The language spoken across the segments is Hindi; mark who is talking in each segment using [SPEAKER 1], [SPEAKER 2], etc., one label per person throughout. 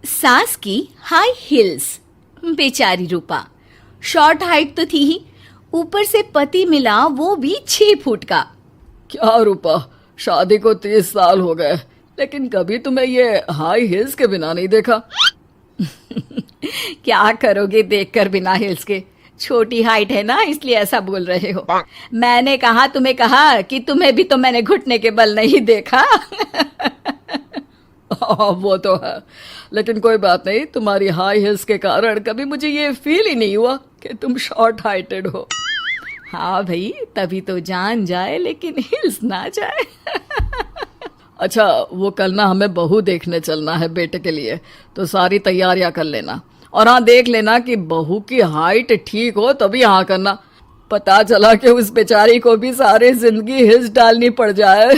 [SPEAKER 1] सास की हाई हील्स। बेचारी रूपा, शॉर्ट हाइट तो थी ही, ऊपर से पति मिला वो भी 6 फुट का।
[SPEAKER 2] क्या रूपा, शादी को 30 साल हो गए लेकिन कभी तुम्हें ये हाई हील्स के बिना नहीं देखा।
[SPEAKER 1] क्या करोगे देखकर बिना हिल्स के? छोटी हाइट है ना, इसलिए ऐसा बोल रहे हो। मैंने कहा तुम्हें कहा कि तुम्हें भी तो मैंने घुटने के बल नहीं देखा।
[SPEAKER 2] वो तो है, लेकिन कोई बात नहीं, तुम्हारी हाई हील्स के कारण कभी मुझे ये फील ही नहीं हुआ कि तुम शॉर्ट हाइटेड हो।
[SPEAKER 1] हाँ भाई, तभी तो जान जाए लेकिन हिल्स ना जाए।
[SPEAKER 2] अच्छा, वो कल ना हमें बहू देखने चलना है बेटे के लिए, तो सारी तैयारियां कर लेना। और हाँ, देख लेना कि बहू की हाइट ठीक हो तभी हाँ करना। पता चला कि उस बेचारी को भी सारी जिंदगी हिल्स डालनी पड़ जाए।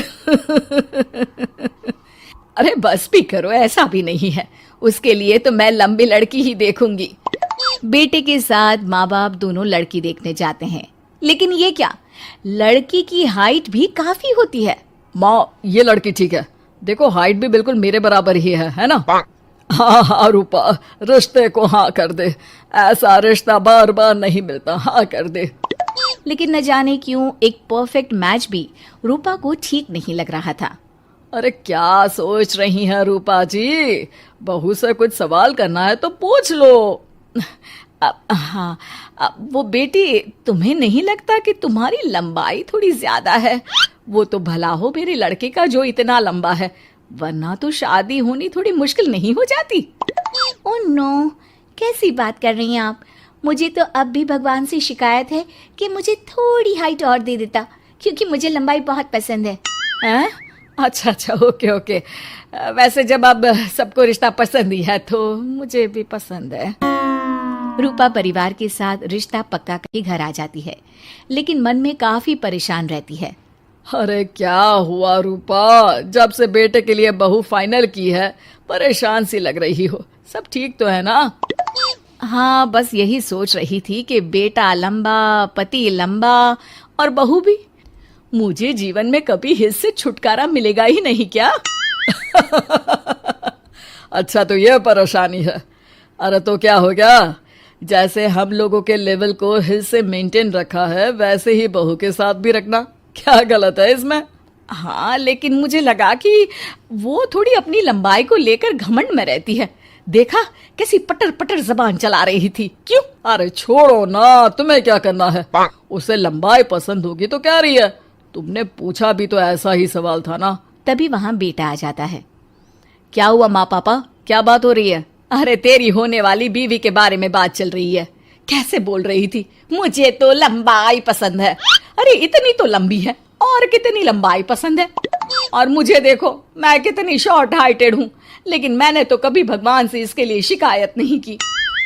[SPEAKER 1] अरे बस भी करो, ऐसा भी नहीं है। उसके लिए तो मैं लंबी लड़की ही देखूंगी। बेटे के साथ माँ बाप दोनों लड़की देखने जाते हैं, लेकिन ये क्या, लड़की की हाइट भी काफी होती है।
[SPEAKER 2] माँ, ये लड़की ठीक है, देखो हाइट भी बिल्कुल मेरे बराबर ही है ना। हाँ हाँ रूपा, रिश्ते को हाँ कर दे, ऐसा रिश्ता बार बार नहीं मिलता, हाँ कर दे।
[SPEAKER 1] लेकिन न जाने क्यों एक परफेक्ट मैच भी रूपा को ठीक नहीं लग रहा था।
[SPEAKER 2] अरे क्या सोच रही हैं रूपा जी, बहू से कुछ सवाल करना है तो पूछ लो।
[SPEAKER 1] हाँ, वो बेटी, तुम्हें नहीं लगता कि तुम्हारी लंबाई थोड़ी ज्यादा है? वो तो भला हो मेरे लड़के का जो इतना लंबा है, वरना तो शादी होनी थोड़ी मुश्किल नहीं हो जाती। ओह नो, कैसी बात कर रही हैं आप? मुझे तो अब भी भगवान से शिकायत है कि मुझे थोड़ी हाइट और दे देता, क्योंकि मुझे लंबाई बहुत पसंद है। हैं?
[SPEAKER 2] अच्छा अच्छा, ओके ओके। वैसे जब अब सबको रिश्ता पसंद ही है तो मुझे भी पसंद है।
[SPEAKER 1] रूपा परिवार के साथ रिश्ता पक्का करके घर आ जाती है, लेकिन मन में काफी परेशान रहती है।
[SPEAKER 2] अरे क्या हुआ रूपा, जब से बेटे के लिए बहू फाइनल की है परेशान सी लग रही हो, सब ठीक तो है ना?
[SPEAKER 1] हाँ, बस यही सोच रही थी कि बेटा लंबा, पति लंबा और बहू भी। मुझे जीवन में कभी हिस्से से छुटकारा मिलेगा ही नहीं क्या?
[SPEAKER 2] अच्छा, तो ये परेशानी है। अरे तो क्या हो गया, जैसे हम लोगों के लेवल को हिस्से मेंटेन रखा है वैसे ही बहू के साथ भी रखना, क्या गलत है इसमें?
[SPEAKER 1] हाँ, लेकिन मुझे लगा कि वो थोड़ी अपनी लंबाई को लेकर घमंड में रहती है। देखा कैसी पटर पटर जबान चला रही थी। क्यों?
[SPEAKER 2] अरे छोड़ो ना, तुम्हें क्या करना है, उसे लंबाई पसंद होगी तो क्या रही है, तुमने पूछा भी तो ऐसा ही सवाल था ना।
[SPEAKER 1] तभी वहां बेटा आ जाता है। क्या हुआ माँ पापा, क्या बात हो रही है? अरे तेरी होने वाली बीवी के बारे में बात चल रही है। कैसे बोल रही थी, मुझे तो लंबाई पसंद है। अरे इतनी तो लंबी है, और कितनी लंबाई पसंद है। और मुझे देखो, मैं कितनी शॉर्ट हाइटेड हूँ, लेकिन मैंने तो कभी भगवान से इसके लिए शिकायत नहीं की।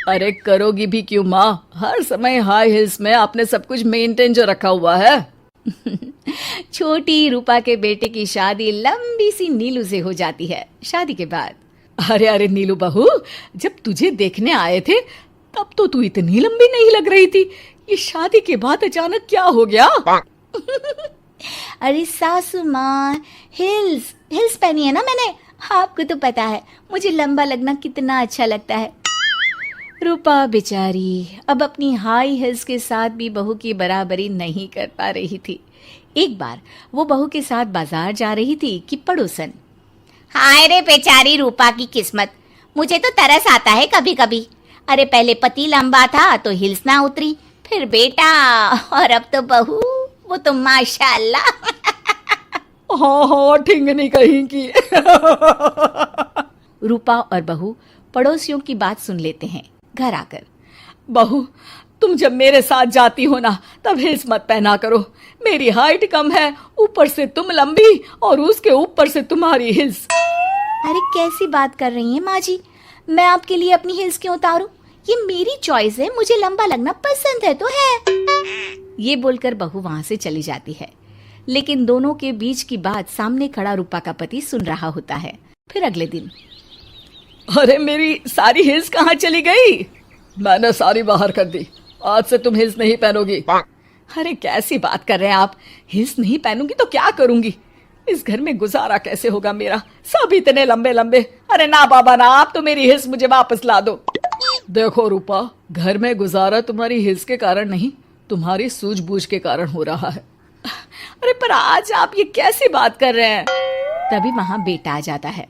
[SPEAKER 2] अरे करोगी भी क्यों माँ, हर समय हाई हिल्स में आपने सब कुछ मेंटेन जो रखा हुआ है।
[SPEAKER 1] छोटी रूपा के बेटे की शादी लंबी सी नीलू से हो जाती है। शादी के बाद,
[SPEAKER 2] अरे अरे नीलू बहू, जब तुझे देखने आए थे तब तो तू इतनी लंबी नहीं लग रही थी, ये शादी के बाद अचानक क्या हो गया?
[SPEAKER 1] अरे सासू माँ, हिल्स हिल्स पहनी है ना मैंने, आपको तो पता है मुझे लंबा लगना कितना अच्छा लगता है। रूपा बेचारी अब अपनी हाई हिल्स के साथ भी बहू की बराबरी नहीं कर पा रही थी। एक बार वो बहू के साथ बाजार जा रही थी कि पड़ोसन,
[SPEAKER 3] हाय रे बेचारी रूपा की किस्मत, मुझे तो तरस आता है कभी कभी। अरे पहले पति लंबा था तो हिल्स ना उतरी, फिर बेटा, और अब तो बहू, वो तो माशाल्लाह।
[SPEAKER 2] हाँ हाँ, ठिंगनी कहीं की।
[SPEAKER 1] रूपा और बहू पड़ोसियों की बात सुन लेते हैं। घर आकर,
[SPEAKER 2] बहू तुम जब मेरे साथ जाती हो ना तब हिल्स मत पहना करो, मेरी हाइट कम है, ऊपर से तुम लंबी और उसके ऊपर से तुम्हारी हिल्स।
[SPEAKER 1] अरे कैसी बात कर रही हैं माँ जी, मैं आपके लिए अपनी हिल्स क्यों उतारूं? ये मेरी चॉइस है, मुझे लंबा लगना पसंद है तो है। ये बोलकर बहू वहां से चली जाती है, लेकिन दोनों के बीच की बात सामने खड़ा रूपा का पति सुन रहा होता है। फिर अगले दिन,
[SPEAKER 2] अरे मेरी सारी हिल्स कहाँ चली गई? मैंने सारी बाहर कर दी, आज से तुम हिल्स नहीं पहनोगी।
[SPEAKER 1] अरे कैसी बात कर रहे हैं आप, हिल्स नहीं पहनूंगी तो क्या करूंगी? इस घर में गुजारा कैसे होगा मेरा, सब इतने लंबे लंबे। अरे ना बाबा ना, आप तो मेरी हिस्स मुझे वापस ला दो।
[SPEAKER 2] देखो रूपा, घर में गुजारा तुम्हारी हिल्स के कारण नहीं, तुम्हारी सूझबूझ के कारण हो रहा है।
[SPEAKER 1] अरे पर आज आप ये कैसी बात कर रहे हैं? तभी वहां बेटा आ जाता है।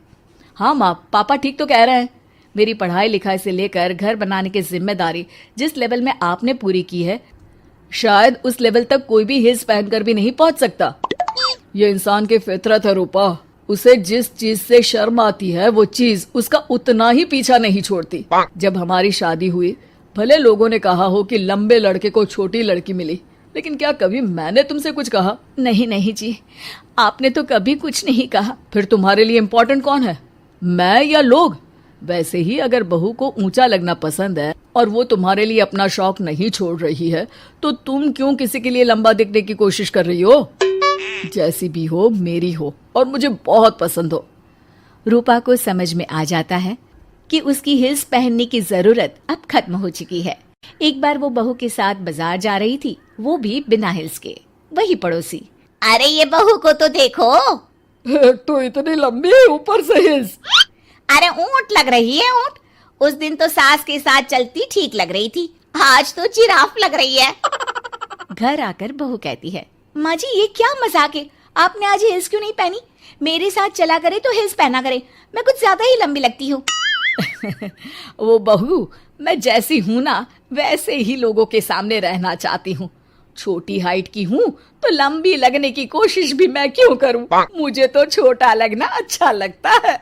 [SPEAKER 1] हाँ माँ, पापा ठीक तो कह रहे हैं। मेरी पढ़ाई लिखाई से लेकर घर बनाने की जिम्मेदारी जिस लेवल में आपने पूरी की है, शायद उस लेवल तक कोई भी हिल्स पहनकर भी नहीं पहुंच सकता।
[SPEAKER 2] ये इंसान की फितरत है रूपा, उसे जिस चीज से शर्म आती है वो चीज उसका उतना ही पीछा नहीं छोड़ती। जब हमारी शादी हुई, भले लोगों ने कहा हो कि लंबे लड़के को छोटी लड़की मिली, लेकिन क्या कभी मैंने तुमसे कुछ कहा?
[SPEAKER 1] नहीं नहीं जी, आपने तो कभी कुछ नहीं कहा।
[SPEAKER 2] फिर तुम्हारे लिए इम्पोर्टेंट कौन है, मैं या लोग? वैसे ही अगर बहू को ऊंचा लगना पसंद है और वो तुम्हारे लिए अपना शौक नहीं छोड़ रही है, तो तुम क्यों किसी के लिए लंबा दिखने की कोशिश कर रही हो? जैसी भी हो, मेरी हो और मुझे बहुत पसंद हो।
[SPEAKER 3] रूपा को समझ में आ जाता है कि उसकी हिल्स पहनने की जरूरत अब खत्म हो चुकी है। एक बार वो बहू के साथ बाजार जा रही थी, वो भी बिना हिल्स के। वही पड़ोसी, अरे ये बहू को तो देखो,
[SPEAKER 2] तो इतनी लंबी है, ऊपर से हिल्स।
[SPEAKER 3] अरे ऊंट लग रही है ऊंट। उस दिन तो सास के साथ चलती ठीक लग रही थी, आज तो जिराफ लग रही है। घर आकर बहू कहती है, माँ जी ये क्या मजाक है, आपने आज हिल्स क्यों नहीं पहनी? मेरे साथ चला करे तो हिल्स पहना करे, मैं कुछ ज्यादा ही लंबी लगती हूँ।
[SPEAKER 1] वो बहू, मैं जैसी हूँ ना वैसे ही लोगों के सामने रहना चाहती हूँ। छोटी हाइट की हूँ तो लंबी लगने की कोशिश भी मैं क्यों करूँ? मुझे तो छोटा लगना अच्छा लगता है।